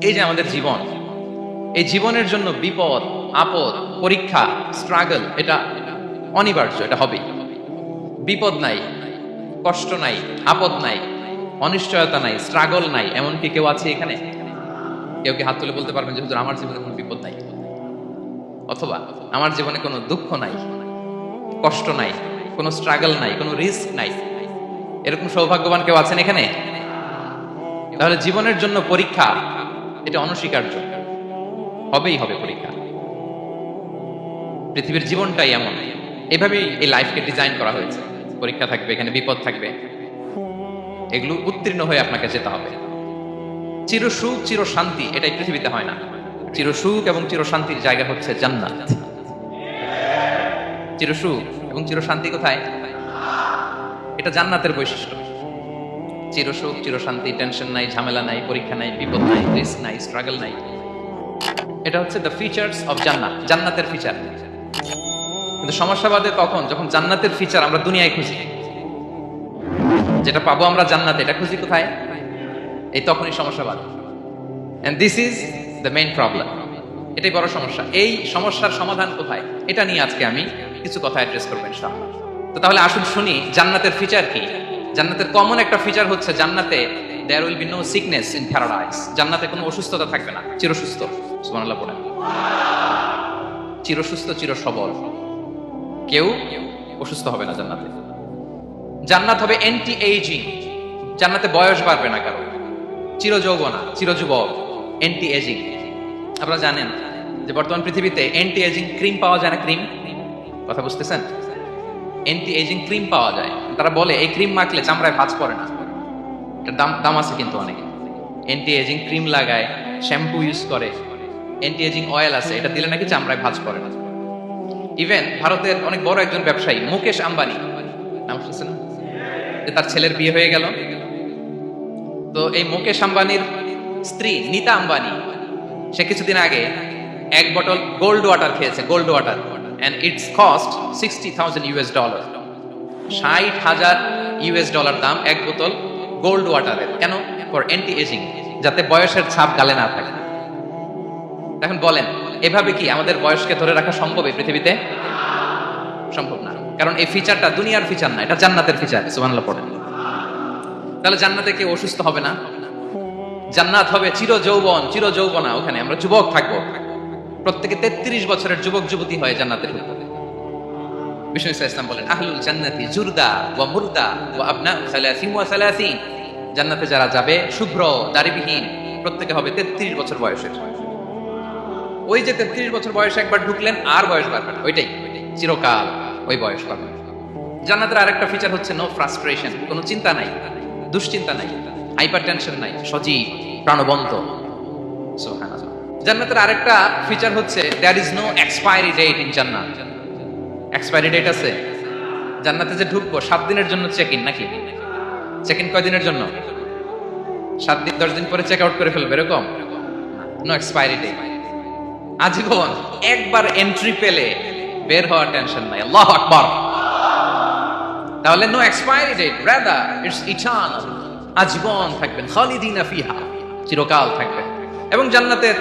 এই যে আমাদের জীবন, এই জীবনের জন্য বিপদ, আপদ, পরীক্ষা, স্ট্রাগল, এটা অনিবার্য, এটা হবেই। বিপদ নাই, কষ্ট নাই, আপদ নাই, অনিশ্চয়তা নাই, স্ট্রাগল নাই, এমন কি কেউ আছে এখানে? কেউ কি হাত তুলে বলতে পারবেন যে হুজুর আমার জীবনে কোনো বিপদ নাই, অথবা আমার জীবনে কোনো দুঃখ নাই, কষ্ট নাই, কোনো স্ট্রাগল নাই, কোনো রিস্ক নাই? এরকম সৌভাগ্যবান কেউ আছেন এখানে? তাহলে জীবনের জন্য পরীক্ষা, এটা অনস্বীকার্য, হবেই হবে পরীক্ষা। পৃথিবীর জীবনটাই এমন, এভাবেই এই লাইফকে ডিজাইন করা হয়েছে। পরীক্ষা থাকবে, এখানে বিপদ থাকবে, এগুলো উত্তীর্ণ হয়ে আপনাকে যেতে হবে। চির সুখ, চির শান্তি, এটাই পৃথিবীতে হয় না। চির সুখ এবং চির শান্তির জায়গা হচ্ছে জান্নাত। চির সুখ এবং চির শান্তি কোথায়? এটা জান্নাতের বৈশিষ্ট্য। চির সুখ, চির শান্তি, টেনশন নাই, ঝামেলা নাই, পরীক্ষা নাই, বিপদ নাই, রিস্ক নাই, স্ট্রাগল নাই। এটা হচ্ছে দ্য ফিচার্স অফ জান্নাত, জান্নাতের ফিচার। কিন্তু সমস্যা বাদে কখন? যখন জান্নাতের ফিচার আমরা দুনিয়ায় খুঁজি, যেটা পাবো আমরা জান্নাতে, এটা খুঁজি কোথায়? এই তখনই সমস্যা বাদে। And this is the main problem. এটাই বড় সমস্যা। এই সমস্যার সমাধান কোথায়, এটা নিয়ে আজকে আমি কিছু কথা অ্যাড্রেস করবো ইনশাআল্লাহ। তো তাহলে আসুন শুনি জান্নাতের ফিচার কি। জান্নাতের কমন একটা ফিচার হচ্ছে জান্নাতে there will be no sickness in paradise. জান্নাতে কোনো অসুস্থতা থাকবে না, চিরসুস্থ। সুবহানাল্লাহ পড়েন। চিরসুস্থ, চির সবল, কেউ অসুস্থ হবে না জান্নাতে। জান্নাত হবে অ্যান্টি এইজিং, জান্নাতে বয়স বাড়বে না কারো। চির যৌবনা, চির যুবক, অ্যান্টি এজিং। আপনারা জানেন যে বর্তমান পৃথিবীতে অ্যান্টি এজিং ক্রিম পাওয়া যায় না? ক্রিম, কথা বুঝতেছেন? অ্যান্টি এজিং ক্রিম পাওয়া যায়। তারা বলে এই ক্রিম মাখলে চামড়ায় ভাঁজ পড়ে না। এটার দাম দাম আছে কিন্তু অনেক। অ্যান্টি এজিং ক্রিম লাগায়, শ্যাম্পু ইউজ করে, অ্যান্টি এজিং অয়েল আছে, এটা দিলে নাকি চামড়ায় ভাঁজ পড়ে না। ইভেন ভারতের অনেক বড় একজন ব্যবসায়ী মুকেশ আম্বানি, নাম শুনছেন? যে তার ছেলের বিয়ে হয়ে গেল। তো এই মুকেশ আম্বানির স্ত্রী নীতা আম্বানি, সে কিছুদিন আগে এক বটল গোল্ড ওয়াটার খেয়েছে, gold water, and it's cost $60,000। $60,000 দাম এক বোতল গোল্ড ওয়াটারের। কেন? ফর অ্যান্টি এজিং, যাতে বয়সের ছাপ গালে না থাকে। এখন বলেন, এভাবে কি আমাদের বয়সকে ধরে রাখা সম্ভব এই পৃথিবীতে? সম্ভব না, কারণ এই ফিচারটা দুনিয়ার ফিচার না, এটা জান্নাতের ফিচার। সুবহানাল্লাহ পড়েন। তাহলে জান্নাতে কেউ অসুস্থ হবে না। জান্নাত হবে চির যৌবন, চির যৌবনা। ওখানে আমরা যুবক থাকবো, প্রত্যেকে 33 বছরের যুবক যুবতী হয়ে জান্নাতে ঢুকবে। বিষ্ণু ইসলাম বলেন, আহলুল জান্নাতি জুরদা ওয়া মুরদা ওয়া আবনাউ সালাসিন ওয়া সালাসিন। জান্নাতে যারা যাবে শুভ্র দাড়িবিহীন, প্রত্যেকে হবে 33 বছর বয়সের। ওই যে 33 বছর বয়সে একবার ঢুকলেন, আর বয়স বাড়বে না, ওইটাই চিরকাল ওই বয়স পাবে। জান্নাতের আরেকটা ফিচার হচ্ছে নো ফ্রাস্ট্রেশন, কোনো চিন্তা নাই, দুশ্চিন্তা নাই, হাইপার টেনশন নাই, সজীব প্রাণবন্ত। সুবহানাল্লাহ। জান্নাতের আরেকটা ফিচার হচ্ছে there is no expiry date in জান্নাত। এক্সপায়ারি ডেট আছে? জান্নাতে যে ঢুকবো 7 দিনের জন্য চেক ইন, নাকি? চেক ইন কয় দিনের জন্য? 7 দিন, 10 দিন পরে চেক আউট করে ফেলবে, এরকম? নো এক্সপায়ারি ডেট, আজীবন। একবার এন্ট্রি পেলে বের হওয়ার টেনশন নাই। আল্লাহু আকবার। তাহলে no expiry date, rather it's eternal. আজীবন থাকবেন, খালিদিনা ফিহা, চিরকাল থাকবেন। এবং জান্নাতের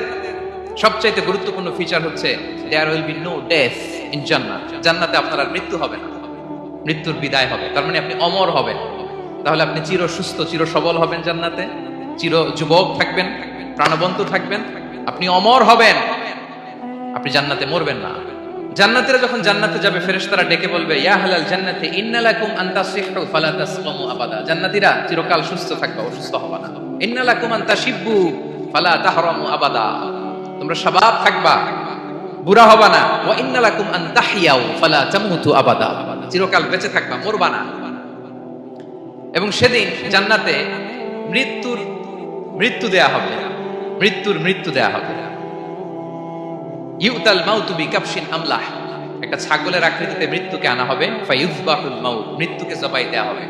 সবচাইতে গুরুত্বপূর্ণ ফিচার হচ্ছে there will be no death in জান্নাত। জান্নাতে আপনার আর মৃত্যু হবে না, মৃত্যুর বিদায় হবে। তার মানে আপনি অমর হবেন। তাহলে আপনি চির সুস্থ, চির সবল হবেন জান্নাতে, চির যুবক থাকবেন, প্রাণবন্ত থাকবেন, আপনি অমর হবেন, আপনি জান্নাতে মরবেন না। জান্নাতীরা যখন জান্নাতে যাবে, ফেরেশতারা ডেকে বলবে, ইয়া আহলাল জান্নাতি ইন্না লাকুম আন তাসিহু ফালা তাসকামু আবাদা। জান্নাতীরা চিরকাল সুস্থ থাকবে, অসুস্থ হবে না। ইন্না লাকুম আন তাশিব্বু ফালা তাহরামু আবাদা। তোমরা শাবাব থাকবা, বুড়া হবা না। ওয়া ইন্না লাকুম আন তাহইয়াউ ফালা তামুতু আবাদা। চিরকাল বেঁচে থাকবা, মরবা না। এবং সেদিন জান্নাতে মৃত্যু দেয়া হবে, মৃত্যু দেয়া হবে। ইউতাল মাউতু বিকাবশিন আমলাহ, একটা ছাগলের আকৃতিতে মৃত্যুকে আনা হবে। ফায়ুযবাহুল মাউত, মৃত্যুকে জবাই দেয়া হবে।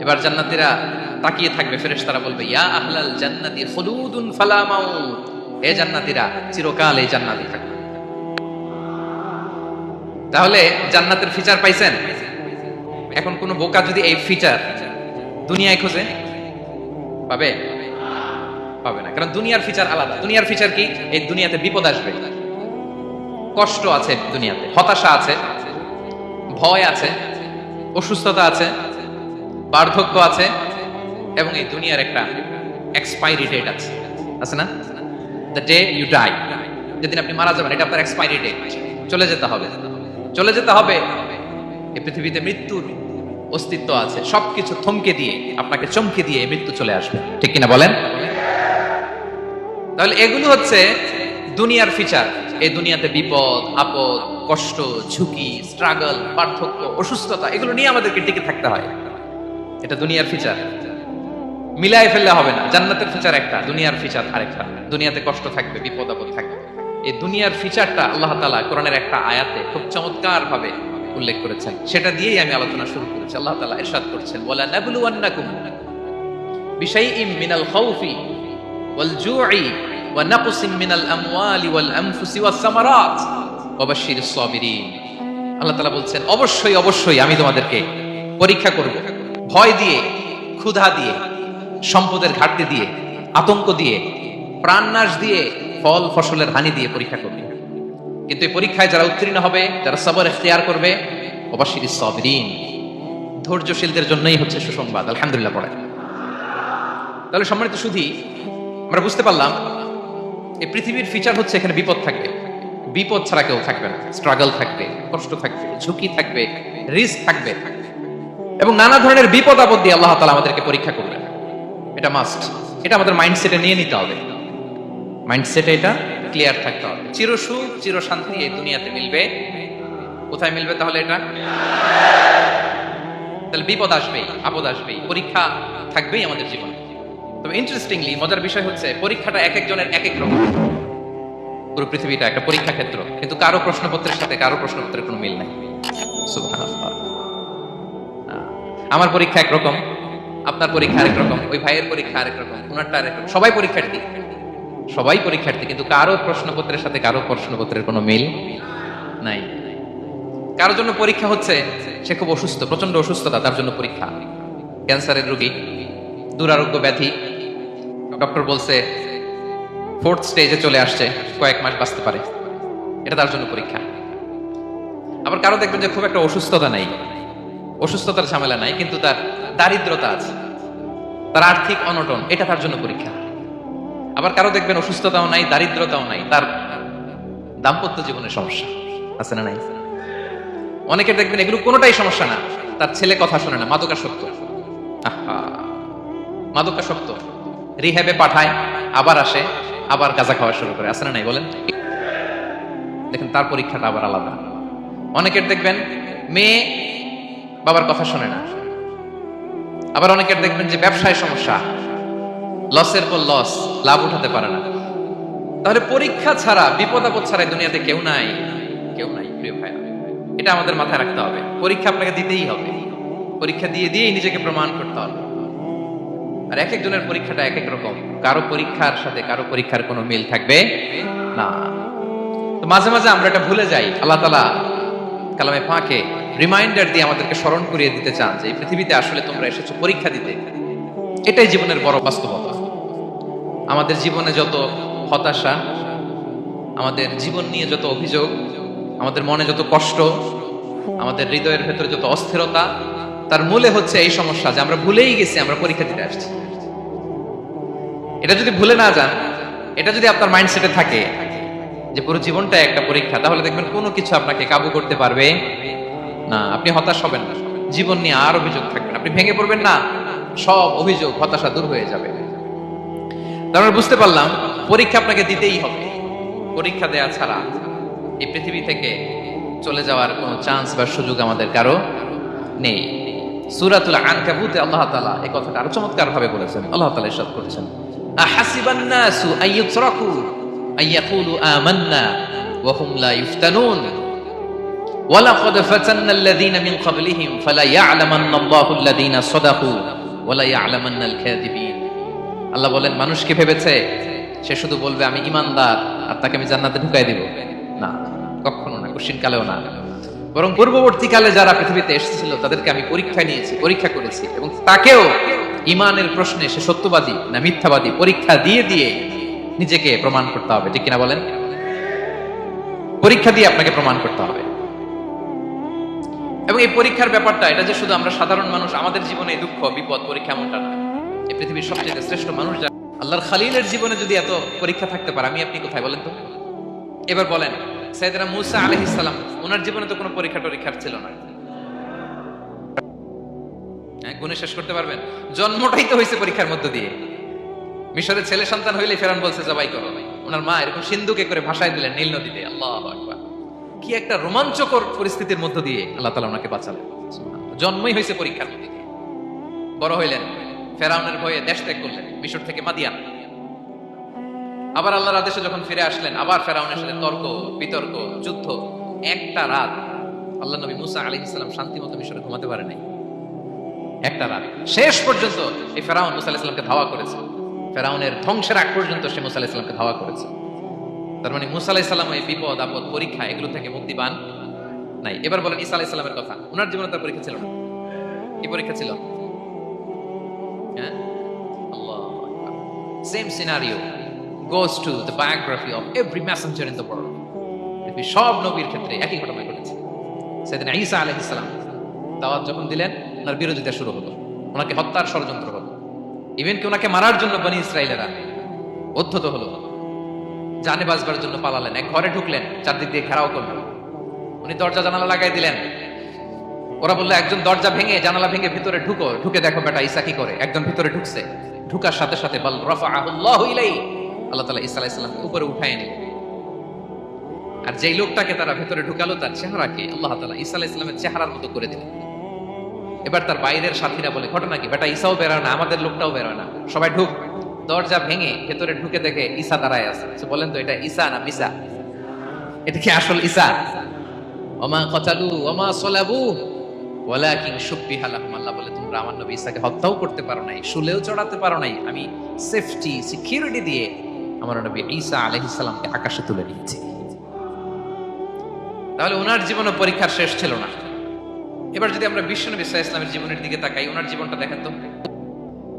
এবার জান্নাতীরা তাকিয়ে থাকবে, ফেরেশতারা বলবে, ইয়া আহলাল জান্নাতি খুলুদুন ফালা মাউত। হে জান্নাতীরা, চিরকাল এই জান্নাতে থাকবে। তাহলে জান্নাতের ফিচার পাইছেন? এখন কোন বোকা যদি এই ফিচার দুনিয়ায় খোঁজে, পাবে? পাবে না, কারণ দুনিয়ার ফিচার আলাদা। দুনিয়ার ফিচার কি? এই দুনিয়াতে বিপদ আসবে, কষ্ট আছে, দুনিয়াতে হতাশা আছে, ভয় আছে, অসুস্থতা আছে, বার্ধক্য আছে, এবং এই দুনিয়ার একটা এক্সপায়ারি ডেট আছে, আছে না? দ্য ডে ইউ ডাই, যেদিন আপনি মারা যাবেন, এটা আপনার এক্সপায়ারি ডেট, চলে যেতে হবে, চলে যেতে হবে। এই পৃথিবীতে মৃত্যুর অস্তিত্ব আছে, সবকিছু থমকে দিয়ে, আপনাকে চমকে দিয়ে মৃত্যু চলে আসবে, ঠিক কিনা বলেন? তাহলে এগুলো হচ্ছে দুনিয়ার ফিচার। এই দুনিয়াতে বিপদ আপদ, কষ্ট, ঝুঁকি, স্ট্রাগল, পার্থক্য, অসুস্থতা, এগুলো নিয়ে আমাদেরকে টিকে থাকতে হয়। এটা দুনিয়ার ফিচার, মিলাই ফেললে হবে না। জান্নাতের ফিচার একটা, দুনিয়ার ফিচার আরেকটা। দুনিয়াতে কষ্ট থাকবে, বিপদ আপদ থাকবে। এই দুনিয়ার ফিচারটা আল্লাহ তাআলা কোরআনের একটা আয়াতে খুব চমৎকার ভাবে উল্লেখ করেছেন, সেটা দিয়েই আমি আলোচনা শুরু করেছি। আল্লাহ তাআলা ইরশাদ করছেন, ওয়ালা নাবলুওয়ান্নাকুম বিশাইইম মিনাল খাউফি ওয়াল জু'i ওয়া নাকসিম মিনাল আমওয়ালি ওয়াল আনফুসি ওয়াস সামারাত ওয়া বাশশিরিস সাবিরিন। আল্লাহ তাআলা বলছেন, অবশ্যই অবশ্যই আমি তোমাদেরকে পরীক্ষা করব, ভয় দিয়ে, ক্ষুধা দিয়ে, সম্পদের ঘাটতি দিয়ে, আতঙ্ক দিয়ে, প্রাণনাশ দিয়ে, ফল ফসলের হানি দিয়ে পরীক্ষা করবে। কিন্তু এই পরীক্ষায় যারা উত্তীর্ণ হবে, যারা সবর ইখতিয়ার করবে, ওয়া বাশশিরিস সাবিরিন, ধৈর্যশীলদের জন্যই হচ্ছে সুসংবাদ। আলহামদুলিল্লাহ পড়ে। তাহলে সম্মানিত সুধী, আমরা বুঝতে পারলাম এই পৃথিবীর ফিচার হচ্ছে এখানে বিপদ থাকবে, বিপদ ছাড়া কেউ থাকবে না। স্ট্রাগল থাকবে, কষ্ট থাকবে, ঝুঁকি থাকবে, রিস্ক থাকবে, এবং নানা ধরনের বিপদ আপদ দিয়ে আল্লাহ তাআলা আমাদেরকে পরীক্ষা করবেন। এটা মাস্ট, এটা আমাদের মাইন্ডসেটে নিয়ে নিতে হবে। মাইন্ডসেটে এটা ক্লিয়ার থাকতে হবে। চিরসুখ চিরশান্তি এই দুনিয়াতে মিলবে, কোথায় মিলবে তাহলে? এটা তাহলে বিপদ আসবেই, আপদ আসবেই, পরীক্ষা থাকবেই আমাদের জীবনে। তবে ইন্টারেস্টিংলি মজার বিষয় হচ্ছে, পরীক্ষাটা এক একজনের এক এক রকম। পুরো পৃথিবীটা একটা পরীক্ষা ক্ষেত্র, কিন্তু কারো প্রশ্নপত্রের সাথে কারো প্রশ্নপত্রের কোনো মিল নাই। সুবহানাল্লাহ। আমার পরীক্ষা একরকম, আপনার পরীক্ষা আরেক রকম, ওই ভাইয়ের পরীক্ষা আরেক রকম, ওনারটা আরেক রকম। সবাই পরীক্ষার্থী, সবাই পরীক্ষার্থী, কিন্তু কারো প্রশ্নপত্রের সাথে কারো প্রশ্নপত্রের কোনো মিল নাই। কারোর জন্য পরীক্ষা হচ্ছে সে খুব অসুস্থ, প্রচন্ড অসুস্থতা, তার জন্য পরীক্ষা। ক্যান্সারের রোগী, দুরারোগ্য ব্যাধি, ডক্টর বলছে 4th স্টেজে চলে আসছে, কয়েক মাস বাঁচতে পারে, এটা তার জন্য পরীক্ষা। আবার কারো দেখবেন যে খুব একটা অসুস্থতা নাই, অসুস্থতার ঝামেলা নাই, কিন্তু তার দারিদ্রতা আছে, তার আর্থিক অনটন, এটা তার জন্য পরীক্ষা। আবার কারো দেখবেন অসুস্থতাও নাই, দারিদ্রতাও নাই, তার দাম্পত্য জীবনের সমস্যা আছে না নাই? অনেকের দেখবেন এগুলো কোনোটাই সমস্যা না, তার ছেলে কথা শোনে না, মাদকাসক্ত। আহা, মাদকাসক্ত, রিহ্যাবে পাঠায়, আবার আসে, আবার গাঁজা খাওয়া শুরু করে, আছে না নাই বলেন? দেখেন তার পরীক্ষাটা আবার আলাদা। অনেকের দেখবেন মেয়ে বাবার কথা শোনে না। আবার অনেকের দেখবেন যে ব্যবসায় সমস্যা, লসের পর লস, লাভ উঠাতে পারে না। তাহলে পরীক্ষা ছাড়া, বিপদ আপদ ছাড়া দুনিয়াতে কেউ নাই, কেউ নাই প্রিয় ভাইরা। এটা আমাদের মাথায় রাখতে হবে। পরীক্ষা আপনাকে দিতেই হবে, পরীক্ষা দিয়ে দিয়েই নিজেকে প্রমাণ করতে হবে। আর এক একজনের পরীক্ষাটা এক এক রকম, কারো পরীক্ষার সাথে কারো পরীক্ষার কোনো মিল থাকবে না। তো মাঝে মাঝে আমরা এটা ভুলে যাই। আল্লাহ তাআলা কালামে পাকে রিমাইন্ডার দিয়ে আমাদেরকে স্মরণ করিয়ে দিতে চান যে এই পৃথিবীতে আসলে তোমরা এসেছো পরীক্ষা দিতে। এটাই জীবনের বড় বাস্তবতা। আমাদের জীবনে যত হতাশা, আমাদের জীবন নিয়ে যত অভিযোগ, আমাদের মনে যত কষ্ট, আমাদের হৃদয়ের ভেতরে যত অস্থিরতা, তার মূলে হচ্ছে এই সমস্যা যে আমরা ভুলেই গেছি আমরা পরীক্ষা দিতে আসছি। এটা যদি ভুলে না যান, এটা যদি আপনার মাইন্ডসেটে থাকে যে পুরো জীবনটা একটা পরীক্ষা, তাহলে দেখবেন কোনো কিছু আপনাকে কাবু করতে পারবে না। আপনি হতাশ হবেন না, জীবন নিয়ে আর অভিযোগ থাকবে না, আপনি ভেঙে পড়বেন না, সব অভিযোগ হতাশা দূর হয়ে যাবে। তারপর বুঝতে পারলাম পরীক্ষা আপনাকে দিতেই হবে। পরীক্ষা দেয়া ছাড়া এই পৃথিবী থেকে চলে যাওয়ার কোনো চান্স বা সুযোগ আমাদের কারো নেই। সূরাতুল আনকাবুতে আল্লাহ তাআলা এই কথাটা আরো চমৎকার ভাবে বলেছেন। আল্লাহ তাআলা ইরশাদ করেছেন, আহাসিবান নাসু আইয়ুতরাকু আইয়াকুলু আমান্না ওয়া হুম লা ইফতানুন ওয়ালাকাদ ফাতান্নাল্লাযীনা মিন ক্বাবলিহিম ফালা ইয়া'লামান্নাল্লাহুল্লাযীনা সাদাকু ওয়া লা ইয়া'লামান্নাল কাযিবিন। আল্লাহ বলেন, মানুষ কি ভেবেছে সে শুধু বলবে আমি ঈমানদার আর তাকে আমি জান্নাতে ঢুকাই দিব? না, কখনো না, কোশ্চিন কালেও না। বরং পূর্ববর্তীকালে যারা পৃথিবীতে এসেছিল তাদেরকে আমি পরীক্ষা নিয়েছি, পরীক্ষা করেছি, এবং তাকেও ইমানের প্রশ্নে সে সত্যবাদী না মিথ্যাবাদী পরীক্ষা দিয়ে দিয়ে নিজেকে প্রমাণ করতে হবে, ঠিক কিনা বলেন? পরীক্ষা দিয়ে আপনাকে প্রমাণ করতে হবে। এবং এই পরীক্ষার ব্যাপারটা, এটা যে শুধু আমরা সাধারণ মানুষ আমাদের জীবনে দুঃখ বিপদ পরীক্ষা এমনটা না। এই পৃথিবীর সবচেয়ে শ্রেষ্ঠ মানুষ যারা, আল্লাহর খালিলের জীবনে যদি এত পরীক্ষা থাকতে পারে, আমি আপনি কোথায় বলেন তো? এবার বলেন, সাইয়েদনা মূসা আলাইহিস সালাম, ওনার জীবনে তো কোনো পরীক্ষা টরীক্ষার ছিল না। গুণে শেষ করতে পারবেন? জন্মটাই তো হয়েছে পরীক্ষার মধ্য দিয়ে। মিশরের ছেলে সন্তান হইলে ফেরাউন বলছে জবাই করো। ওনার মা এরকম সিন্ধুকে করে ভাসায় দিলেন নীল নদীতে। আল্লাহু আকবার, কি একটা রোমাঞ্চকর পরিস্থিতির মধ্য দিয়ে আল্লাহ তাআলা ওনাকে বাঁচালেন। জন্মই হয়েছে পরীক্ষার মধ্যে দিয়ে। বড় হইলেন, ফেরাউনের ভয়ে দেশ ত্যাগ করলেন, মিশর থেকে মাদিয়ান। আবার আল্লাহর আদেশে যখন ফিরে আসলেন, আবার ফেরাউনের সাথে তর্ক বিতর্ক যুদ্ধ। একটা রাত আল্লাহ নবী মূসা আলাইহিস সালাম শান্তি মতো মিশরে ঘুমাতে পারে নাই। একটা রাত শেষ পর্যন্ত এই ফেরাউন মূসা আলাইহিস সালামকে ধাওয়া করেছে। ফেরাউনের ধ্বংসের আগ পর্যন্ত সে মূসা আলাইহিস সালামকে ধাওয়া করেছে। তার মানে মূসা আলাইহিস সালাম এই বিপদ আপদ পরীক্ষা এগুলো থেকে মুক্তি পান নাই। এবার বলেন ঈসা আলাইহিস সালামের কথা, ওনার জীবনে তার পরীক্ষা ছিল না। কি পরীক্ষা ছিল? হ্যাঁ, আল্লাহু আকবার। Same scenario goes to the biography of every messenger in the world. সব নবীর ক্ষেত্রে একই ঘটনা ঘটেছে। সাইয়েদনা ঈসা আলাইহিস সালাম দাওয়াত যখন দিলেন, ওনার বিরোধিতা শুরু হলো, ওনাকে হত্যার ষড়যন্ত্র হলো। ইভেন কি ওনাকে মারার জন্য বনি ইসরাইলেরা উদ্ধত হলো, জানে বাঁচবার জন্য পালালেন। এক ঘরে ঢুকলেন, চারদিক দিয়ে ঘেরাও করলেন, উনি দরজা জানালা লাগাই দিলেন। ওরা বললো একজন দরজা ভেঙে জানালা ভেঙে ভিতরে ঢুকো, ঢুকে দেখো বেটা ঈসা কি করে। একজন ভিতরে ঢুকছে, ঢুকার সাথে সাথে বল রাফাআহুল্লাহু ইলাইহি, আল্লাহ তাআলা ঈসা আলাইহিস সালামকে উপরে উঠায় নিলেন। আর যেই লোকটাকে তারা ভেতরে ঢুকালো তার চেহারাকে আল্লাহ তাআলা ঈসা আলাইহিস সালামের চেহারার মতো করে দিলেন। এবার তার বাইরের সাথীরা বলে ঘটনা কি, বেটা ঈসাও বেরোয় না, আমাদের লোকটাও বেরোয় না, সবাই ঢুক। দরজা ভেঙে ভেতরে ঢুকে দেখে ঈসা দাঁড়ায় আছে। বলেন তো এটা ঈসা না মিসা? এটা কি আসল ঈসা? ওমা কতালু ওমা সলাবু ওয়ালাকিন শুব্বিহা লাহুম। আল্লাহ বলে তোমরা আমার নবী ঈসাকে হত্যাও করতে পারো নাই, শুলেও চড়াতে পারো নাই, আমি সেফটি সিকিউরিটি দিয়ে আমার নবী ঈসা আলাইহিস সালামকে আকাশে তুলে নিয়েছি। তাহলে ওনার জীবনে পরীক্ষার শেষ ছিল না। এবার যদি আমরা বিশ্বনবী সাল্লাল্লাহু আলাইহি ওয়াসাল্লামের জীবনের দিকে তাকাই, ওনার জীবনটা দেখেন তো।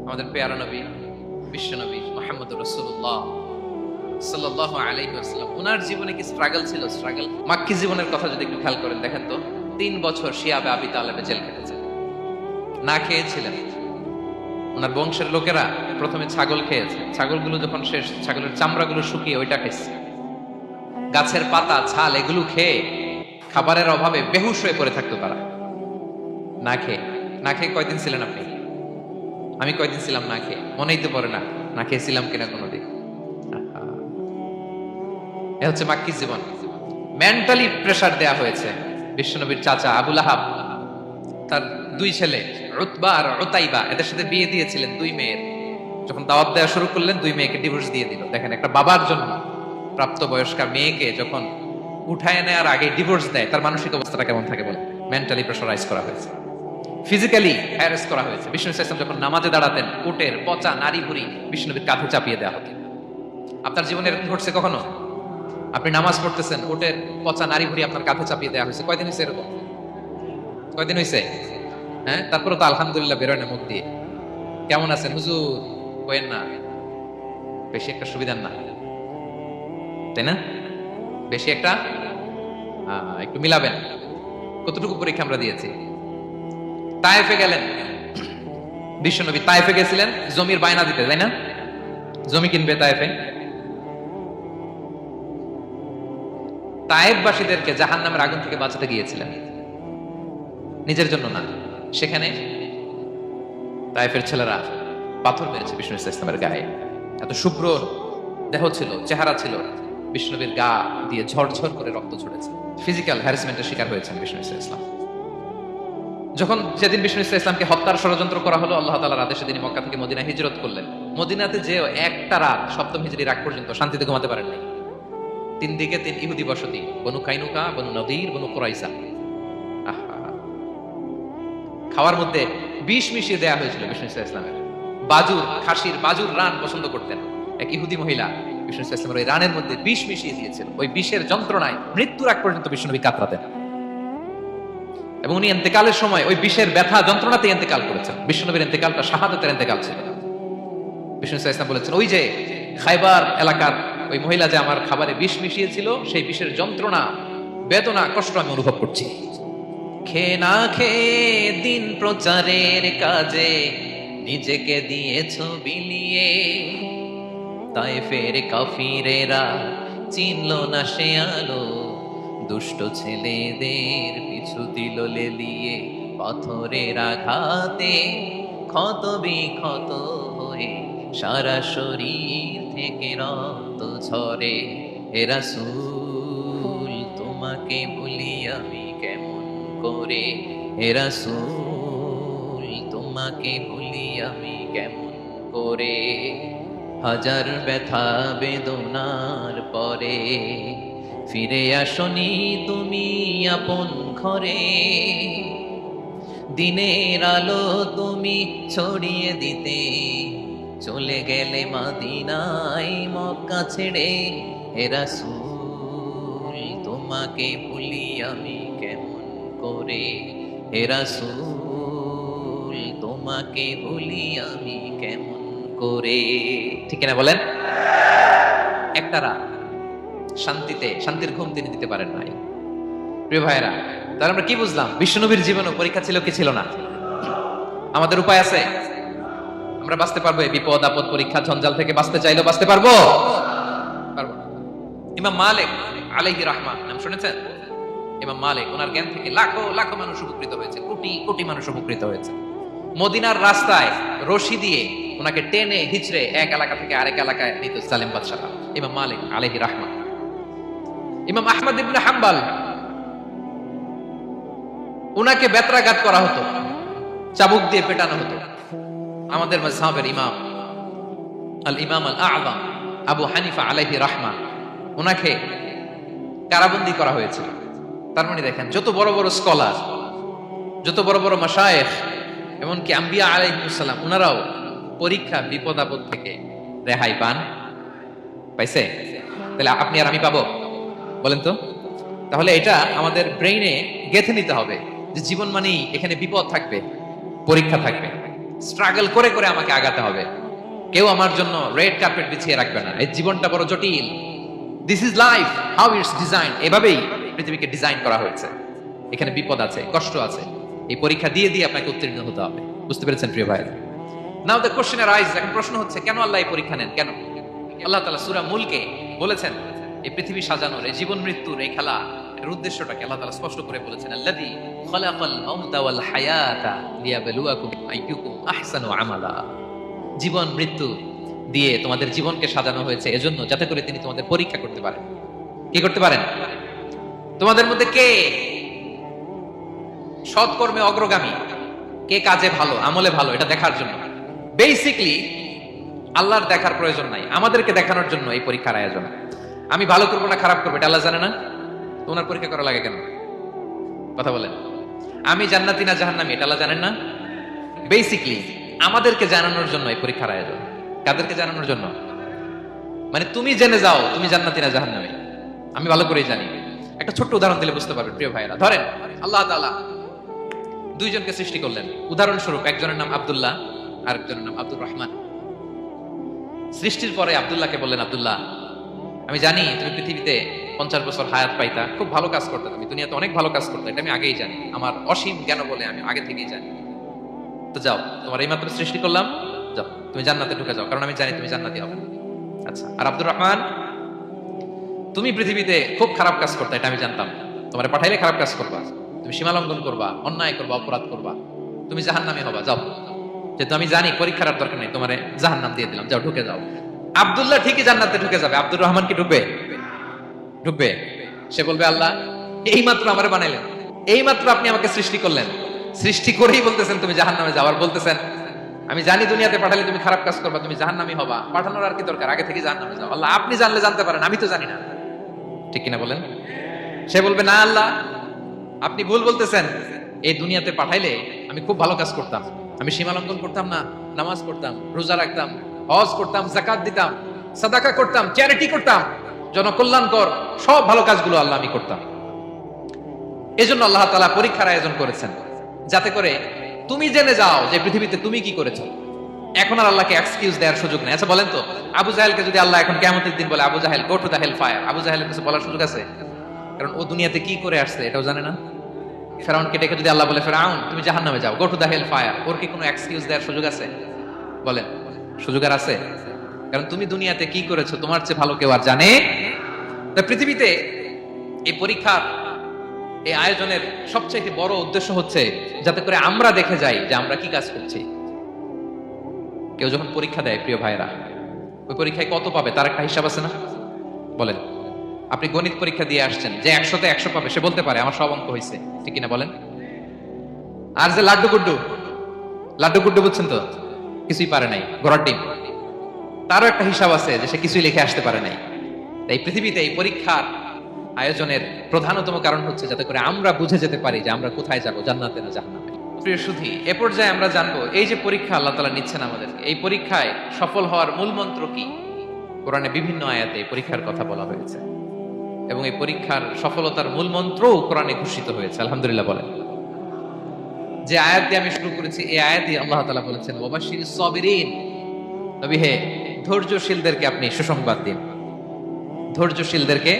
আমাদের পেয়ারা নবী বিশ্বনবী মুহাম্মদুর রাসূলুল্লাহ সাল্লাল্লাহু আলাইহি ওয়াসাল্লাম, ওনার জীবনে কি স্ট্রাগল ছিল? স্ট্রাগল। মাক্কি জীবনের কথা যদি একটু খেয়াল করেন, দেখেন তো 3 বছর শিয়াবে আবি তালেবে জেল কেটেছেন, না খেয়েছিলেন। ওনার বংশের লোকেরা প্রথমে ছাগল খেয়েছে, ছাগলগুলো যখন শেষ, ছাগলের চামড়াগুলো শুকিয়ে ওইটা খাইছে। গাছের পাতা ছাল এগুলো খেয়ে খাবারের অভাবে বেহুশ হয়ে পড়ে থাকতো তারা। না খেয়ে কয়দিন ছিলেন আপনি? আমি কয়দিন ছিলাম না খেয়ে? মনেই তো পড়ে না, না খেয়েছিলাম কিনা কোনোদিন। এ হচ্ছে মাক্কি জীবন। মেন্টালি প্রেসার দেয়া হয়েছে। বিশ্বনবীর চাচা আবু লাহাব তার 2 ছেলে উতবা আর উতাইবা, এদের সাথে বিয়ে দিয়েছিলেন 2 মেয়ের। যখন দাওয়াত দেওয়া শুরু করলেন 2 মেয়েকে ডিভোর্স দিয়ে দিল। দেখেন, একটা বাবার জন্য প্রাপ্তবয়স্কা মেয়েকে যখন উঠায় নেওয়ার আগে ডিভোর্স দেয়, তার মানসিক অবস্থাটা কেমন থাকে বলে? মেন্টালি প্রেসারাইজ করা হয়েছে, ফিজিক্যালি হ্যারাস করা হয়েছে। বিষ্ণু ইসলাম যখন নামাজে দাঁড়াতেন, উটের পচা নারী ভুড়ি বিষ্ণুনবীর কাঁধে চাপিয়ে দেওয়া হতো। আপনার জীবনে এরকম ঘটছে কখনো? আপনি নামাজ পড়তেছেন, উটের পচা নারী ভুড়ি আপনার কাঁধে চাপিয়ে দেওয়া হয়েছে? কয়দিন হয়েছে এরকম? কয়দিন হয়েছে? হ্যাঁ, তারপরে তো আলহামদুলিল্লাহ বেরোয় না মুখ দিয়ে। কেমন আছেন হুজুর? কইেন না, বেশি একটা সুবিধার না, তাই না? বেশি একটা একটু মিলাবেন। কতটুকু পরীক্ষা আমরা দিয়েছি। তায়েফে গেলেন বিশ্বনবী, তায়েফে গেছিলেন জমির বায়না দিতে, তাই না? জমি কিনবে তায়েফে। তায়েফবাসীদেরকে জাহান্নামের আগুন থেকে বাঁচাতে গিয়েছিলেন, নিজের জন্য না। সেখানে তায়েফের ছেলেরা পাথর মেরেছে বিষ্ণু ইসলামের গায়ে। এত শুভ্র দেহ ছিল, চেহারা ছিল, বিষ্ণুনবীর গা দিয়ে ঝরঝর করে রক্ত ঝরেছে। ফিজিক্যাল হ্যারাসমেন্টের শিকার হয়েছেন বিষ্ণু ইসলাম। যখন যেদিন বিষ্ণু ইসলামকে হত্যার ষড়যন্ত্র করা হলো, আল্লাহ তাআলার আদেশে তিনি মক্কা থেকে মদিনা হিজরত করলেন। মদিনাতে যে একটা রাত, 7ম হিজরির আগ পর্যন্ত শান্তিতে ঘুমাতে পারেন নাই। 3 দিকে 3 ইহুদি বসতি, বনু কাইনুকা, বনু নদীর, বনু কুরাইজা। খাওয়ার মধ্যে বিষ মিশিয়ে দেয়া হয়েছিল বিষ্ণু ইসলামের। বাজুর, খাসির বাজুর রান পছন্দ করতেন এক ইহুদি মহিলা। বিষ্ণু ইসলামের ওই রানের মধ্যে বিষ মিশিয়ে দিয়েছিল। ওই বিষের যন্ত্রণায় মৃত্যুর আগ পর্যন্ত বিষ্ণুনবী কাতরাতেন। এবং উনি ইন্তেকালের সময় ওই বিষের ব্যথা যন্ত্রণাতে ইন্তেকাল করেছেন। বিশ্বনবীর ইন্তেকালটা শাহাদাতের ইন্তেকাল ছিল। বিষ্ণু ইসলাম বলেছেন, ওই যে খাইবার এলাকার ওই মহিলা যে আমার খাবারে বিষ মিশিয়েছিল, সেই বিষের যন্ত্রণা, বেদনা, কষ্ট আমি অনুভব করছি। খেয়ে না খেয়ে দিন প্রচারের কাজে নিজেকে দিয়েছ বিলিয়ে, তাই ফের কাফিরেরা চিনল না সে আলো, দুষ্ট ছেলেদের পিছু দিল লেলিয়ে, পাথরের আঘাতে ক্ষত বিক্ষত হয়ে সারা শরীর থেকে রক্ত ঝরে। হে রাসূল তোমাকে ভুলি আমি কেমন করে, হে রাসূল তোমাকে ভুলি আমি কেমন করে। হাজার ব্যথা বেদনার পরে ফিরে আসনি তুমি আপন ঘরে, দিনের আলো তুমি ছড়িয়ে দিতে চলে গেলে মদিনায় মক্কা ছেড়ে। হে রাসূল তোমাকে ভুলি আমি কেমন করে, হে রাসূল তোমাকে ভুলি আমি কেমন করে। ঠিক না বলেন? একটারা শান্তির ঘুম তিনি দিতে পারেন নাই। প্রিয় ভাইরা, তাহলে আমরা কি বুঝলাম? বিশ্বনবীর জীবনে পরীক্ষা ছিল কি ছিল না? আমাদের উপায় আছে? আমরা বাঁচতে পারবো এই বিপদ আপদ পরীক্ষা ঝঞ্ঝাল থেকে? বাঁচতে চাইলেও বাঁচতে পারবো? পারবো না। ইমাম মালিক আলাইহি রাহমাহ নাম শুনেছেন? ইমাম মালিক, ওনার জ্ঞান থেকে লাখো লাখো মানুষ উপকৃত হয়েছে, কোটি কোটি মানুষ উপকৃত হয়েছে। মদিনার রাস্তায় রশি দিয়ে ওনাকে টেনে হিচড়ে এক এলাকা থেকে আরেক এলাকায় নিত সালেম বাদশাহ। ইমাম মালিক আলাইহি রাহমাহ। ইমাম আহমদ ইবনে হাম্বল, উনাকে বেত্রাঘাত করা হতো, চাবুক দিয়ে পেটানো হতো। আমাদের মাযহাবের ইমাম আল আযম আবু হানিফা আলাইহি রাহমাহ, উনাকে কারাবন্দী করা হয়েছিল। তার মানে দেখেন, যত বড় বড় স্কলার, যত বড় বড় মাশায়েখ, এমনকি আম্বিয়া আলাইহিস সালাম, উনারাও পরীক্ষা বিপদ আপদ থেকে রেহাই পাইছে। তাহলে আপনি আর আমি পাবো? বলেন তো। তাহলে এটা আমাদের ব্রেইনে গেঁথে নিতে হবে যে জীবন মানেই এখানে বিপদ থাকবে, পরীক্ষা থাকবে, স্ট্রাগল করে করে আমাকে আগাতে হবে। কেউ আমার জন্য রেড কার্পেট বিছিয়ে রাখবে না। এই জীবনটা বড় জটিল। This is life, how it's design. এভাবেই পৃথিবীকে ডিজাইন করা হয়েছে। এখানে বিপদ আছে, কষ্ট আছে। এই পরীক্ষা দিয়ে দিয়ে আপনাকে উত্তীর্ণ হতে হবে। বুঝতে পেরেছেন প্রিয় ভাই? নাও দ্য কোশ্চেন আরাইজ, এখন প্রশ্ন হচ্ছে, কেন আল্লাহ এই পরীক্ষা নেন? কেন? আল্লাহ তাআলা সূরা মুলকে বলেছেন, এই পৃথিবী সাজানোর, এই জীবন মৃত্যুর এই খেলা, এর উদ্দেশ্যটাকে আল্লাহ তাআলা স্পষ্ট করে বলেছেন, আল্লাযী খালাকাল মাউতা ওয়াল হায়াতা লিয়াবলুয়াকুম আইয়ুকুম আহসানু আমালা। জীবন মৃত্যু দিয়ে তোমাদের জীবনকে সাজানো হয়েছে এজন্য, যাতে করে তিনি তোমাদের পরীক্ষা করতে পারেন। কি করতে পারেন? তোমাদের মধ্যে কে সৎকর্মে অগ্রগামী, কে কাজে ভালো, আমলে ভালো, এটা দেখার জন্য। বেসিকলি আল্লাহর দেখার প্রয়োজন নাই, আমাদেরকে দেখানোর জন্য এই পরীক্ষার আয়োজন। আমি ভালো করবো না খারাপ করবো এটা আল্লাহ জানে না? তো ওনার পরীক্ষা করা লাগে কেন? কথা বলেন। আমি জান্নাতি না জাহান্নামী এটা আল্লাহ জানেন না? বেসিকলি আমাদেরকে জানানোর জন্য এই পরীক্ষার আয়োজন। কাদেরকে জানানোর জন্য? মানে তুমি জেনে যাও তুমি জান্নাতি না জাহান্নামী, আমি ভালো করেই জানি। একটা ছোট্ট উদাহরণ দিলে বুঝতে পারবেন প্রিয় ভাইয়েরা। ধরেন আল্লাহ তাআলা দুইজনকে সৃষ্টি করলেন। উদাহরণস্বরূপ, একজনের নাম আব্দুল্লাহ, আরেকজনের নাম আব্দুর রহমান। সৃষ্টির পরে আব্দুল্লাহকে বললেন, আব্দুল্লাহ, আমি জানি তুমি পৃথিবীতে 50 বছর হায়াত পাইতা, খুব ভালো কাজ করতে, তুমি দুনিয়াতে অনেক ভালো কাজ করতে, এটা আমি আগেই জানি, আমার অসীম জ্ঞান বলে আমি আগে থেকেই জানি। তো যাও, তোমার এই মাত্র সৃষ্টি করলাম, যাও তুমি জান্নাতে ঢুকে যাও, কারণ আমি জানি তুমি জান্নাতি হবে। আচ্ছা, আর আব্দুর রহমান, তুমি পৃথিবীতে খুব খারাপ কাজ করতে, এটা আমি জানতাম, তোমার পাঠাইলে খারাপ কাজ করবা, তুমি সীমা লঙ্ঘন করবা, অন্যায় করবা, অপরাধ করবা, তুমি জাহান্নামী হবা, যাও। যেহেতু আমি জানি পরীক্ষার আর দরকার নেই, তোমার জাহান্নাম দিয়ে দিলাম, যাও ঢুকে যাও। আব্দুল্লাহ ঠিকই জান্নাতে ঢুকে যাবে, আব্দুর রহমান কি ঢুকবে? ঢুকবে। সে বলবে, আল্লাহ এই মাত্র আমারে বানাইলেন, এই মাত্র আপনি আমাকে সৃষ্টি করলেন, সৃষ্টি করেই বলতেছেন তুমি জাহান্নামে যাও, আর বলতেছেন আমি জানি দুনিয়াতে পাঠালে তুমি খারাপ কাজ করবা, তুমি জাহান্নামী হবা, পাঠানোর আর কি দরকার, আগে থেকে জাহান্নামে যাও। আল্লাহ আপনি জানলে জানতে পারেন, আমি তো জানি না। ঠিক কিনা বলেন? সে বলবে, না আল্লাহ আপনি ভুল বলতেছেন, এই দুনিয়াতে পাঠাইলে আমি খুব ভালো কাজ করতাম, আমি সীমা লঙ্ঘন করতাম না, নামাজ পড়তাম, রোজা রাখতাম, হজ করতাম, যাকাত দিতাম, সাদাকা করতাম, চ্যারিটি করতাম, জনকল্যাণকর সব ভালো কাজগুলো আল্লাহ আমি করতাম। এজন্য আল্লাহ তাআলা পরীক্ষার আয়োজন করেছেন, যাতে করে তুমি জেনে যাও যে পৃথিবীতে তুমি কি করেছো। এখন আর আল্লাহকে এক্সকিউজ দেওয়ার সুযোগ নেই। আচ্ছা বলেন তো, আবু জাহেলকে যদি আল্লাহ এখন কিয়ামতের দিন বলে, Abu Jahl go to the hell fire, আবু জাহেলের কিছু বলার সুযোগ আছে? কারণ ও দুনিয়াতে কি করে আসছে এটাও জানে না। ফেরাউনকে ডেকে যদি আল্লাহ বলে, ফেরাউন তুমি জাহান্নামে যাও, go to the hell fire, ওর কি কোনো এক্সকিউজ দেওয়ার সুযোগ আছে? বলেন, সুযোগ আর আছে? কারণ তুমি দুনিয়াতে কি করেছো তোমার চেয়ে ভালো কেউ আর জানে। তা পৃথিবীতে এই পরীক্ষার এই আয়োজনের সবচেয়ে বড় উদ্দেশ্য হচ্ছে যাতে করে আমরা দেখে যাই যে আমরা কি কাজ করছি। কেউ যখন পরীক্ষা দেয় প্রিয় ভাইরা, ওই পরীক্ষায় কত পাবে তার একটা হিসাব আছে না? বলেন, আপনি গণিত পরীক্ষা দিয়ে আসছেন, যে 100-তে 100 পাবে সে বলতে পারে আমার সব অঙ্ক হয়েছে, ঠিক কিনা বলেন? আর যে লাড্ডু গুড্ডু বুঝছেন তো, কিছুই পারে নাই, ঘোড়ার ডিম, তারও একটা হিসাব আছে যে সে কিছুই লিখে আসতে পারে নাই। তাই পৃথিবীতে এই পরীক্ষার আয়োজনের প্রধানতম কারণ হচ্ছে যাতে করে আমরা বুঝে যেতে পারি যে আমরা কোথায় যাব, জান্নাতে না জাহান্নামে। প্রিয় সুধী, এ পর্যায়ে আমরা জানবো এই যে পরীক্ষা আল্লাহ তাআলা নিচ্ছেন আমাদেরকে, এই পরীক্ষায় সফল হওয়ার মূল মন্ত্র কি। কোরআনে বিভিন্ন আয়াতে এই পরীক্ষার কথা বলা হয়েছে এবং এই পরীক্ষার সফলতার মূল মন্ত্রও কোরআনে ঘোষিত হয়েছে। আলহামদুলিল্লাহ বলেন। যে আয়াত দিয়ে আমি শুরু করেছি এই আয়াতে আল্লাহ তাআলা বলেছেন, ওয়াবাশশিরিস সাবিরিন, নবী হে ধৈর্যশীলদেরকে আপনি সুসংবাদ দিন। ধৈর্যশীলদেরকে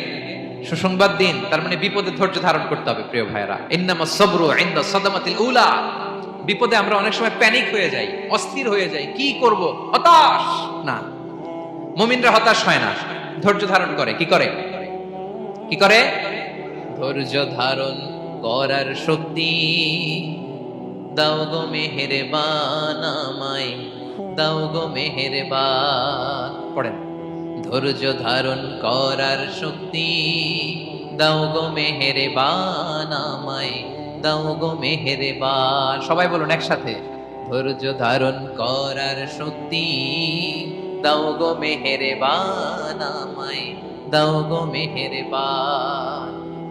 সুসংবাদ দিন, তার মানে বিপদে ধৈর্য ধারণ করতে হবে প্রিয় ভাইরা। ইন্নামাস সাবরু ইনদা সাদামাতিল উলা, বিপদে আমরা অনেক সময় প্যানিক হয়ে যাই, অস্থির হয়ে যাই, কি করব, হতাশ না। মুমিনরা হতাশ হয় না, ধৈর্য ধারণ করে। কি করে? কি করে? ধৈর্য ধারণ করার শক্তি দাও গো মেহেরবান আমায়, দাও গো মেহেরবান। পড়েন, ধৈর্য ধারণ করার শক্তি দাও গো মেহেরবান আমায়, দাও গো মেহেরবান। সবাই বলুন একসাথে, ধৈর্য ধারণ করার শক্তি দাও গো মেহেরবান আমায়, দাও গো মেহেরবান।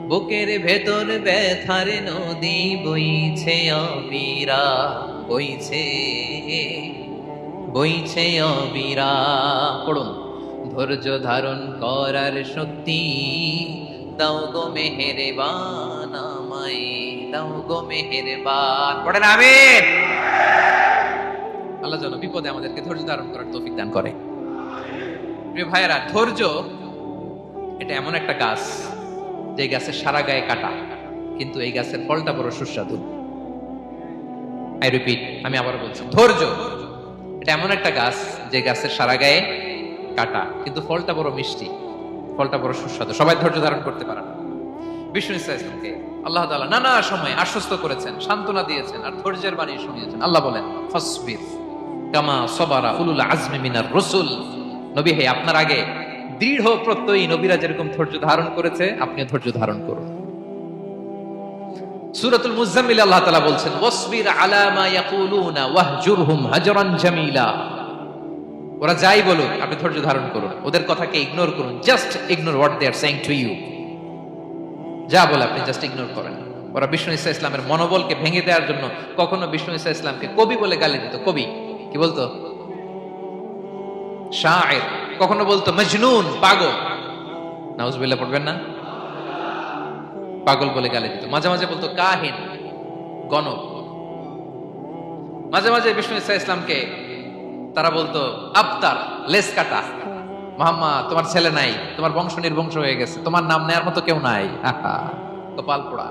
বুকের ভেতর ব্যথার নদী বইছে অবিরা, বইছে বইছে অবিরা। পড়ুন, ধৈর্য ধারণ করার শক্তি দাও গো মেহেরবান আমায়, দাও গো মেহেরবান। পড়েন আমিন। আল্লাহ যেন বিপদে আমাদেরকে ধৈর্য ধারণ করার তৌফিক দান করে। প্রিয় ভাইয়েরা, ধৈর্য এটা এমন একটা গাছ যে গাছের সারা গায়ে কাটা, কিন্তু এই গাছের ফলটা বড় সুস্বাদু। আই রিপিট, আমি আবার বলছি, ধৈর্য এটা এমন একটা গাছ যে গাছের সারা গায়ে কাটা, কিন্তু ফলটা বড় মিষ্টি, ফলটা বড় সুস্বাদু। সবাই ধৈর্য ধারণ করতে পারে না। বিষ্ণু ইসলামকে আল্লাহ তাআলা নানা সময় আশ্বস্ত করেছেন, সান্ত্বনা দিয়েছেন আর ধৈর্যের বাণী শুনিয়েছেন। আল্লাহ বলেন, ফাসবির কামা সাবারা উলুল আজমি মিনার রাসূল, নবী হে আপনার আগে দৃঢ় প্রত্যয়ী নবীরা যেরকম ধৈর্য ধারণ করেছে আপনিও ধৈর্য ধারণ করুন। সূরাতুল মুজাম্মিল আল্লাহ তাআলা বলছেন, ওয়াসবির আলা মা ইয়াকুলুনা ওয়াহজুরহুম হাজরান জামিলা। ওরা যাই বলুক আপনি ধৈর্য ধারণ করুন, ওদের কথাকে ইগনোর করুন। Just ignore what they are saying to you. যা বলে আপনি জাস্ট ইগনোর করেন। ওরা বিষ্ণু ঈসা ইসলামের মনোবলকে ভেঙে দেওয়ার জন্য কখনো বিষ্ণু ঈসা ইসলামকে কবি বলে গালি দিত। কবি কি বলতো? শায়ের। কখনো বলতো মজনুন, পাগল। নাউজুবিল্লাহ পড়বেন না? পাগল বলে গালি দিত। মাঝে মাঝে বলতো কাহিন, গণক। মাঝে মাঝে বিষ্ণু ঈসা ইসলামকে তারা বলতো আবতার, লেস কাটা। মুহাম্মদ তোমার ছেলে নাই, তোমার বংশ নির্বংশ হয়ে গেছে, তোমার নাম নেয়ার মতো কেউ নাই। আহা, কপাল পোড়া।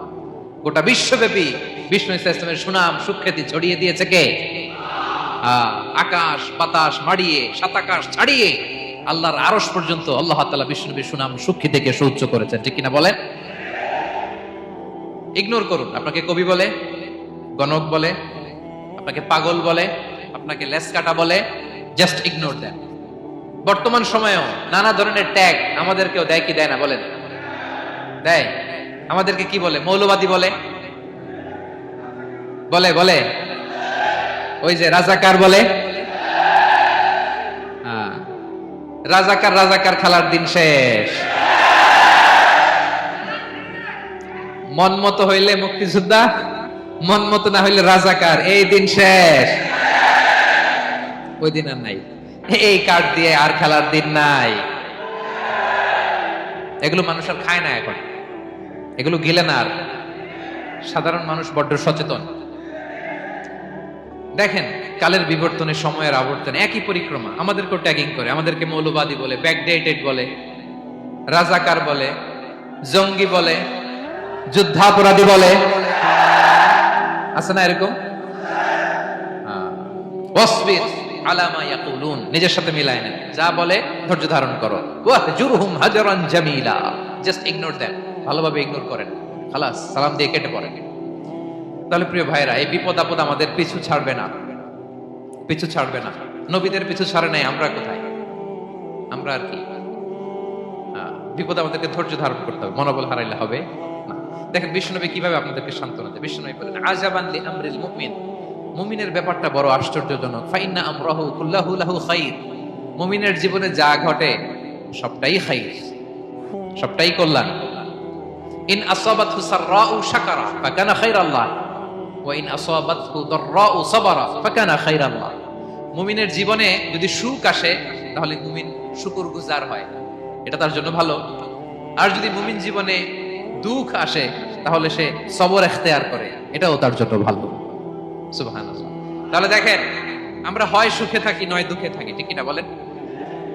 গোটা বিশ্বব্যাপী বিষ্ণু ঈসা ইসলামের সুনাম সুখ্যাতি ছড়িয়ে দিয়েছে কে? আকাশ বাতাস মাড়িয়ে, সাত আকাশ ছাড়িয়ে আল্লাহর আরশ পর্যন্ত আল্লাহ তাআলা বিষ্ণু নবীর সুনাম সুখ্যাতিকে সুউচ্চ করেছেন। ঠিক কিনা বলেন? ইগনোর করুন। আপনাকে কবি বলে, গণক বলে, আপনাকে পাগল বলে, আপনাকে লেস কাটা বলে, জাস্ট ইগনোর দেন। বর্তমান সময়েও নানা ধরনের ট্যাগ আমাদেরকেও দেয় কি দেয় না বলেন? দেয়। আমাদেরকে কি বলে? মৌলবাদী বলে, বলে বলে ওই যে রাজাকার বলে। রাজাকার রাজাকার খেলার দিন শেষ। মন মতো হইলে মুক্তিযোদ্ধা, মন মতো না হইলে রাজাকার, এই দিন শেষ। ওই দিন আর নাই। এই কার্ড দিয়ে আর খেলার দিন নাই। এগুলো মানুষ আর খায় না এখন, এগুলো গিলে না আর। সাধারণ মানুষ বড্ড সচেতন। দেখেন কালের বিবর্তনে, সময়ের আবর্তনে একই পরিক্রমা আমাদেরকেও ট্যাগিং করে, আমাদেরকে মৌলবাদী বলে, ব্যাকডেটেড বলে, রাজাকার বলে, জঙ্গি বলে, যুদ্ধাপরাধী বলে, আছে না এরকম? ওয়াসবির আলা মা ইয়াকুলুন, নিজের সাথে মিলায় নেন, যা বলে ধৈর্য ধারণ করো। ওয়াহজুরহুম হাজরান জামিলা, জাস্ট ইগনোর দেন, ভালোভাবে ইগনোর করেন, খালাস, সালাম দিয়ে কেটে পড়েন। তাহলে প্রিয় ভাইরা, এই বিপদ আপদ আমাদের পিছু ছাড়বে না, পিছু ছাড়বে না। নবীদের পিছু ছাড়ে নাই, আমরা কোথায়? আমরা আর কি? বিপদ আমাদেরকে ধৈর্য ধারণ করতে হবে, মনোবল হারাইলে হবে না। দেখেন বিশ্বনবী কিভাবে আপনাদেরকে সান্ত্বনা দেয়। বিশ্বনবী বলেন, আজাবান লি আমরিল মুমিন, মুমিনের ব্যাপারটা বড় আশ্চর্যজনক। ফাইন্না আমরাহু কুল্লাহু লাহু খাইর, মুমিনের জীবনে যা ঘটে সবটাই খাইর, সবটাই কল্যাণ। ইন আসাবাতহু সাররাউ শাকারা ফাকানা খাইরাল্লাহ ওয়া ইন আসাবাতহু দাররাউ সাবারা ফাকানা খাইরাল্লাহ। মুমিনের জীবনে যদি সুখ আসে তাহলে মুমিন শুকরগুজার হয়, এটা তার জন্য ভালো। আর যদি মুমিন জীবনে দুঃখ আসে তাহলে সে সবর ইখতিয়ার করে, এটাও তার জন্য ভালো। সুবহানাল্লাহ। তাহলে দেখেন, আমরা হয় সুখে থাকি নয় দুঃখে থাকি, ঠিক কিনা বলেন?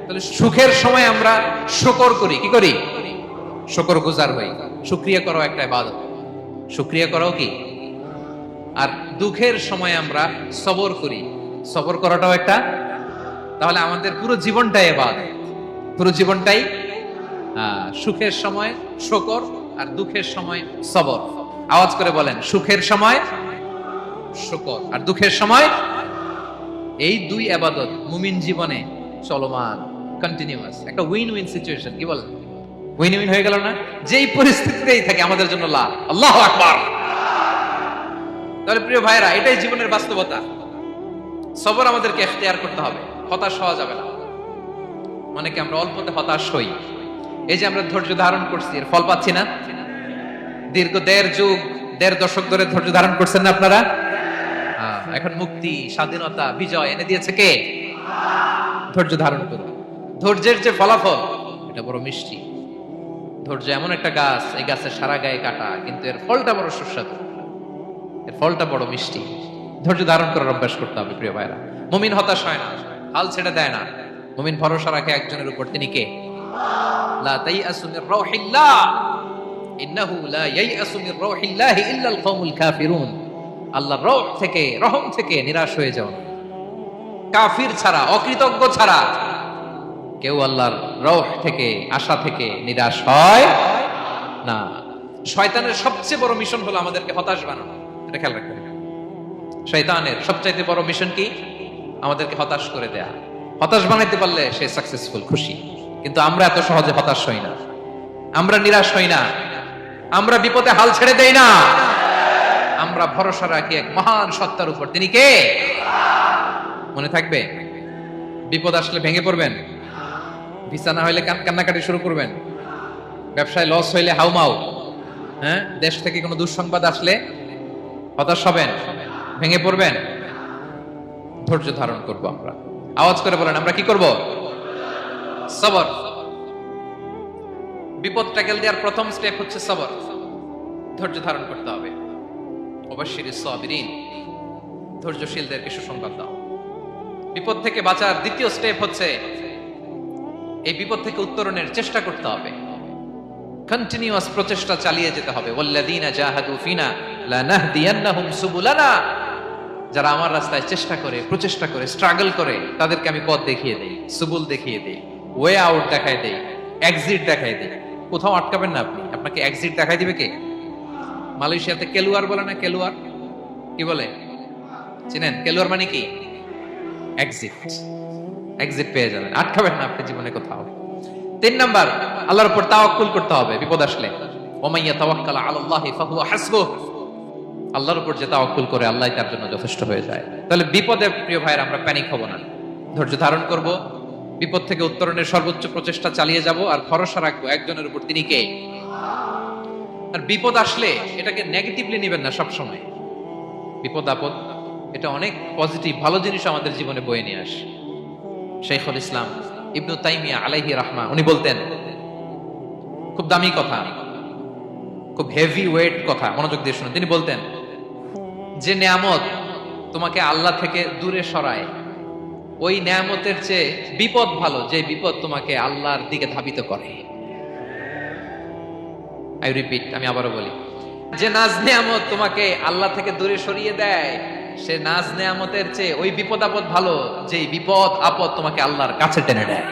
তাহলে সুখের সময় আমরা শুকর করি, কি করি? শুকরগুজার হই। শুকরিয়া করাও একটা ইবাদত, শুকরিয়া করাও কি? আর দুঃখের সময় আমরা সবর করি, সবর করাটাও একটা। তাহলে আমাদের পুরো জীবনটাই ইবাদত, পুরো জীবনটাই সুখের সময় শুকর আর দুঃখের সময় সবর। আওয়াজ করে বলেন, সুখের সময় শুকর আর দুঃখের সময়। এই দুই ইবাদত মুমিন জীবনে চলমান, কন্টিনিউয়াস, একটা উইন উইন সিচুয়েশন। কি বলেন? উইন উইন হয়ে গেল না? যেই পরিস্থিতিতেই থাকে আমাদের জন্য লাভ। আল্লাহু আকবার। তাহলে প্রিয় ভাইরা, এটাই জীবনের বাস্তবতা। সবর আমাদেরকে ইখতিয়ার করতে হবে, হতাশ হওয়া যাবে না। অনেকে আমরা অল্পতে হতাশ হই। এই যে আমরা ধৈর্য ধারণ করছি, এর ফল পাচ্ছি না? দীর্ঘ দেড় দশক ধরে ধৈর্য ধারণ করছেন না আপনারা? এখন মুক্তি, স্বাধীনতা, বিজয় এনে দিয়েছে কে? ধৈর্য ধারণ করুন। ধৈর্যের যে ফলাফল, এটা বড় মিষ্টি। ধৈর্য এমন একটা গাছ, এই গাছের সারা গায়ে কাটা, কিন্তু এর ফলটা বড় সুস্বাদু, এর ফলটা বড় মিষ্টি। ধৈর্য ধারণ করার অভ্যাস করতে হবে প্রিয় ভাইরা। মুমিন হতাশ হয় না, হাল ছেড়ে দেয় না। মুমিন ভরসা রাখে একজনের উপর, তিনি কে? লা তাইয়াসু মির রাউহিল্লাহ ইন্নাহু লা ইয়াইয়াসু মির রাউহিল্লাহি ইল্লাল কওমুল কাফিরুন। আল্লাহর রহ থেকে, রহম থেকে নিরাশ হয়ে যাও না। কাফির ছাড়া, অকৃতজ্ঞ ছাড়া কেউ আল্লাহর রহ থেকে, আশা থেকে নিরাশ হয় না। শয়তানের সবচেয়ে বড় মিশন হলো আমাদেরকে হতাশ বানানো, এটা খেয়াল রাখতে হবে। শয়তানের সবচাইতে বড় মিশন কি? আমাদেরকে হতাশ করে দেয়া। হতাশ বানাইতে পারলে সে সাকসেসফুল, খুশি। কিন্তু আমরা এত সহজে হতাশ হই না, আমরা নিরাশ হই না, আমরা বিপদে হাল ছেড়ে দেই না। আমরা ভরসা রাখি এক মহান সত্তার উপর, তিনি কে? মনে থাকবে, বিপদ আসলে ভেঙে পড়বেন, ভিসা না হইলে কান্নাকাটি শুরু করবেন, ব্যবসায় লস হইলে হাউমাউ, হ্যাঁ, দেশ থেকে কোনো দুঃসংবাদ আসলে হতাশ হবেন, ভেঙে পড়বেন। ধৈর্য ধারণ করব আমরা। আওয়াজ করে বলেন, আমরা কি করব? সবর। বিপদ ট্যাকেল দেওয়ার প্রথম স্টেপ হচ্ছে সবর, ধৈর্য ধারণ করতে হবে। অবশ্যই সাবিরিন, ধৈর্যশীলদেরকে সুসংবাদ দাও। বিপদ থেকে বাঁচার দ্বিতীয় স্টেপ হচ্ছে এই বিপদ থেকে উত্তরণের চেষ্টা করতে হবে, কন্টিনিউয়াস প্রচেষ্টা চালিয়ে যেতে হবে। ওয়াল্লাযীনা জাহাদু ফিনা লানাহদিয়ান্নাহুম সুবুলানা, যারা আমার রাস্তায় চেষ্টা করে, প্রচেষ্টা করে, স্ট্রাগল করে, তাদেরকে আমি পথ দেখিয়ে দেই, সুবুল দেখিয়ে দেই, ওয়ে আউট দেখায় দেই, এক্সিট দেখায় দেই। কোথাও আটকাবেন না আপনি, আপনাকে এক্সিট দেখায় দিবে কে? মালয়েশিয়াতে কেলুয়ার বলে না, কেলুয়ার কি বলে চিনেন? কেলুয়ার মানে কি? এক্সিট, এক্সিট পেয়ে যাবেন, আটকাবেন না আপনি জীবনে কোথাও। 3 নাম্বার, আল্লাহর উপর তাওয়াক্কুল করতে হবে বিপদ আসলে। ওমাইয়া তাওয়াক্কাল আলাল্লাহি ফাহুয়া হাসবুহ, আল্লাহর উপর যে তাওয়াক্কুল করে আল্লাহই তার জন্য যথেষ্ট হয়ে যায়। তাহলে বিপদে প্রিয় ভাইরা আমরা প্যানিক হব না, ধৈর্য ধারণ করব, বিপদ থেকে উত্তরণের সর্বোচ্চ প্রচেষ্টা চালিয়ে যাব, আর ভরসা রাখবো একজনের উপর, তিনি কে? আর বিপদ আসলে এটাকে নেগেটিভলি নেবেন না সব সময়। বিপদ আপদ এটা অনেক পজিটিভ, ভালো জিনিস আমাদের জীবনে বয়ে নিয়ে আসে। শাইখুল ইসলাম ইবনু তাইমিয়া আলাইহি রাহমা, উনি বলতেন, খুব দামি কথা, খুব হেভি ওয়েট কথা, মনোযোগ দিয়ে শুনুন। তিনি বলতেন যে নেয়ামত তোমাকে আল্লাহ থেকে দূরে সরায়, ওই নেয়ামতের চেয়ে বিপদ ভালো, যে বিপদ তোমাকে আল্লাহর দিকে ধাবিত করে। আই রিপিট, আমি আবারও বলি, যে নাজ নেয়ামত তোমাকে আল্লাহ থেকে দূরে সরিয়ে দেয়, সে নাজ নেয়ামতের চেয়ে ওই বিপদ আপদ ভালো, যে বিপদ আপদ তোমাকে আল্লাহর কাছে টেনে দেয়।